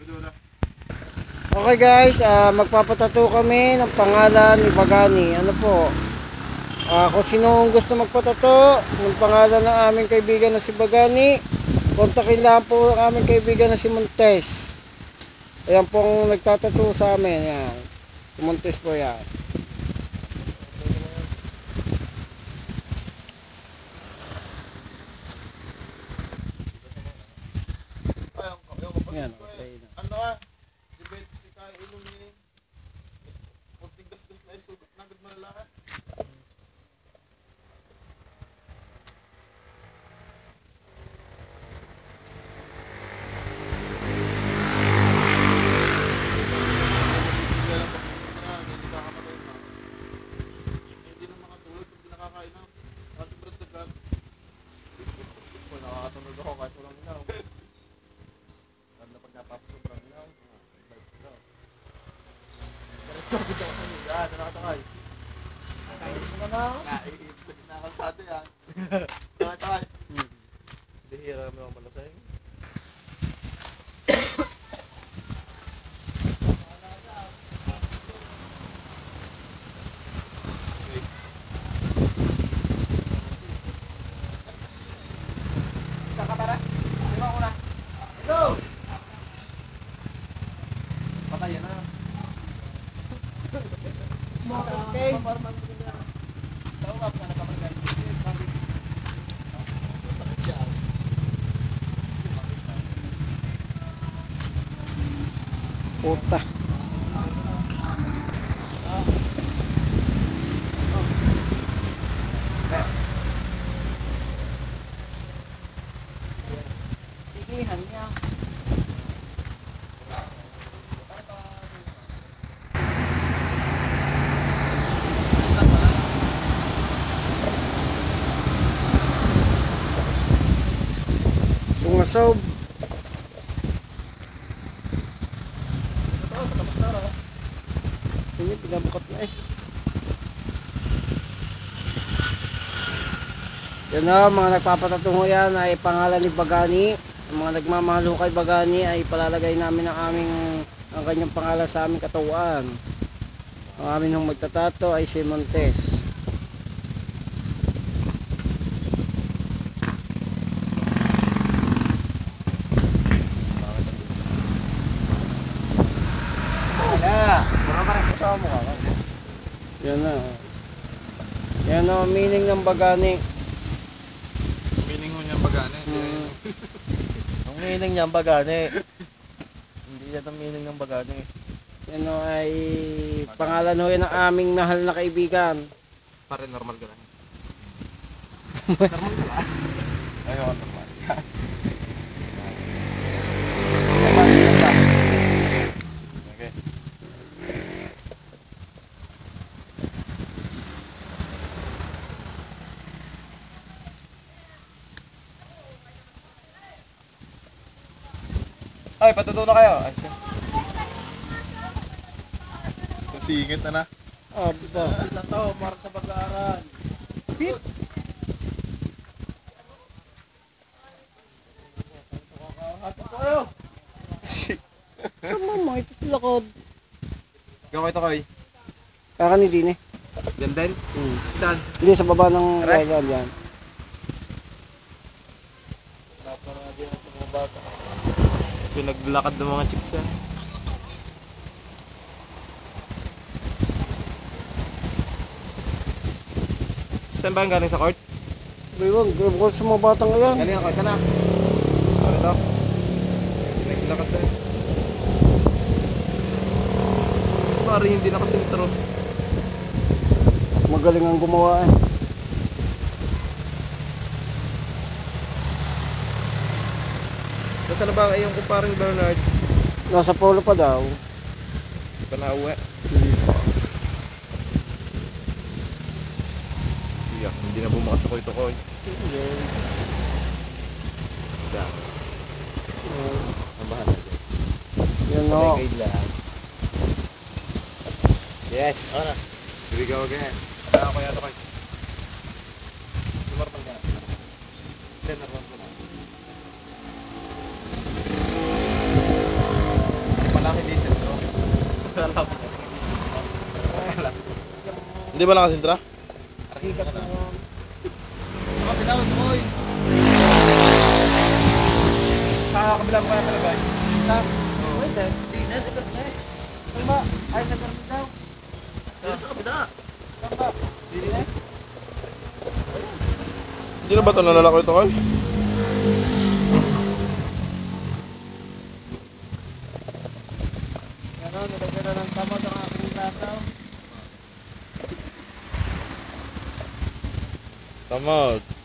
Okay guys, magpapatato kami ng pangalan ni Bagani. Ano po? Kung sino gusto magpatato ng pangalan ng aming kaibigan na si Bagani, kontakin lang po ang aming kaibigan na si Montes. Ayan pong nagtatato sa amin. Yan. Si Montes po yan. Yan, okay na. Ano ka? Debate si Kaya Ilumi. Kunting gastos na isugot na agad malalakan. Hindi na makatulog pag di nakakain na. Kasi brad naglag. Nakakatulog ako kahit walang ilaw. Lalo na pag napapasobrang ilaw. Sabi ko sa inyo, yan, nakakakay. Nakain mo na na. Naiib sa gitna kalsada yan. Nakakakay. Dihira mo ang malasay. Kakatara? Lima ko na. Go! Patayan na. Okay. Puta. Sigihan niya. Bungasob. Ini pinabukat na eh. Yan na, mga nagpapatatungo yan ay pangalan ni Bagani. Ang mga nagmamahal kay Bagani ay palalagay namin ang kanyang pangalan sa aming katuwaan. Ang amin nung magtatato ay si Montes. Yan na. Yan na ang meaning ng Bagani. Meaning mo niyang bagane. Ang meaning niya ang bagani. Hindi yan ang meaning ng bagani. Yan o ay pangalan ho yan ng aming mahal na kaibigan. Pare normal ka lang. Ayun, normal. Okay. Ay, patuto na kayo. Ay, Singit na na. Aba. Ilang tao, para sa pag-aaral. Pip. Hato ko kayo. Saan mo mo? Ito tilakod. Gawin ito kayo. Kaka ni Dine. Yan din? Saan? Hindi, sa baba ng Aray. yan. Naparadi ang mga bata. Pinaglakad ng mga chicks yan. Saan ba ang galing sa court? Biwag, bukod sa mga batang yan. Galing ang court ka na. Ano ito? Pinaglakad na. Pari hindi nakasintro. Magaling ang gumawa eh. Nasaan na ba ang iyong kumparing Bernard? Nasa polo pa daw. Hindi pa nauwi. Hindi na bumakas ako ito ko. Ang bahala dyan. Yan o. Yes. Here we go again. Ako yata kayo. Sumarpan ka. Then, narwan ko na. Hindi ba nakasintra? Higat na yan. Saka pinawag mo eh. Kakakabila mo kaya talaga. Ha? Pwede. Hindi na, sikat na eh. Saan ba? Ay, sa karami daw. Dito sa kabila. Saan ba? Dili na? Hindi na ba ito nalalako ito kay? Ano, nilagyan ng tamad ang aking lasaw. Tamad.